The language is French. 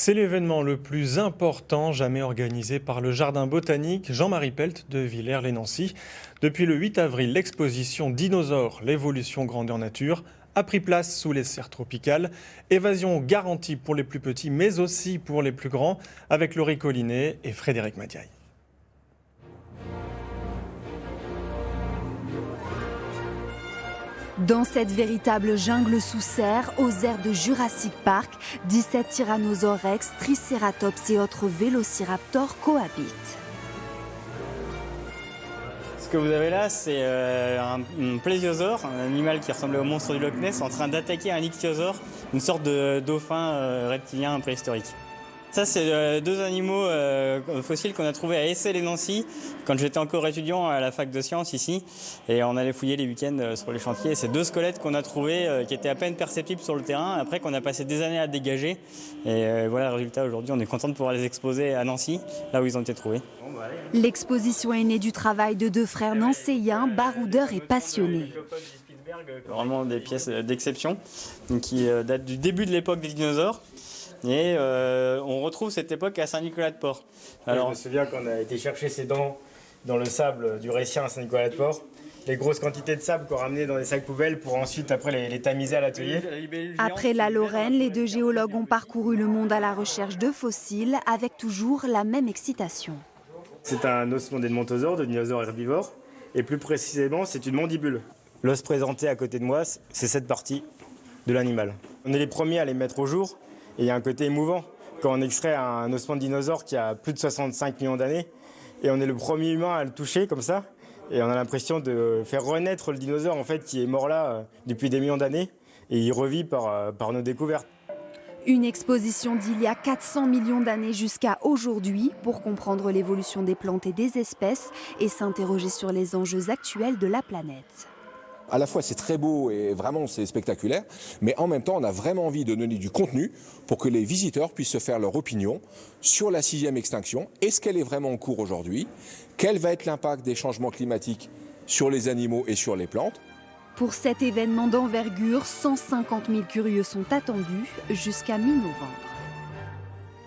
C'est l'événement le plus important jamais organisé par le Jardin botanique Jean-Marie Pelt de Villers-lès-Nancy. Depuis le 8 avril, l'exposition Dinosaures, l'évolution grandeur nature a pris place sous les serres tropicales. Évasion garantie pour les plus petits, mais aussi pour les plus grands, avec Laurie Collinet et Frédéric Madiaye. Dans cette véritable jungle sous serre, aux aires de Jurassic Park, 17 tyrannosaures rex, tricératops et autres vélociraptors cohabitent. Ce que vous avez là, c'est un plésiosaure, un animal qui ressemblait au monstre du Loch Ness, en train d'attaquer un ichthyosaure, une sorte de dauphin reptilien préhistorique. Ça, c'est deux animaux fossiles qu'on a trouvés à Essey-les-Nancy quand j'étais encore étudiant à la fac de sciences ici. Et on allait fouiller les week-ends sur les chantiers. C'est deux squelettes qu'on a trouvés qui étaient à peine perceptibles sur le terrain, après qu'on a passé des années à dégager. Et voilà le résultat aujourd'hui. On est content de pouvoir les exposer à Nancy, là où ils ont été trouvés. L'exposition est née du travail de deux frères nancéiens, baroudeurs et passionnés. Vraiment des pièces d'exception qui datent du début de l'époque des dinosaures. Et on retrouve cette époque à Saint-Nicolas-de-Port. Alors, je me souviens qu'on a été chercher ces dents dans le sable du Récien à Saint-Nicolas-de-Port. Les grosses quantités de sable qu'on ramenait dans des sacs poubelles pour ensuite après les tamiser à l'atelier. Après la Lorraine, les deux géologues ont parcouru le monde à la recherche de fossiles avec toujours la même excitation. C'est un ossement d'edmontosaure, de dinosaure herbivore. Et plus précisément, c'est une mandibule. L'os présenté à côté de moi, c'est cette partie de l'animal. On est les premiers à les mettre au jour. Et il y a un côté émouvant quand on extrait un ossement de dinosaure qui a plus de 65 millions d'années et on est le premier humain à le toucher comme ça et on a l'impression de faire renaître le dinosaure en fait qui est mort là depuis des millions d'années et il revit par nos découvertes. Une exposition d'il y a 400 millions d'années jusqu'à aujourd'hui pour comprendre l'évolution des plantes et des espèces et s'interroger sur les enjeux actuels de la planète. À la fois c'est très beau et vraiment c'est spectaculaire, mais en même temps on a vraiment envie de donner du contenu pour que les visiteurs puissent se faire leur opinion sur la 6e extinction. Est-ce qu'elle est vraiment en cours aujourd'hui? Quel va être l'impact des changements climatiques sur les animaux et sur les plantes? Pour cet événement d'envergure, 150 000 curieux sont attendus jusqu'à mi-novembre.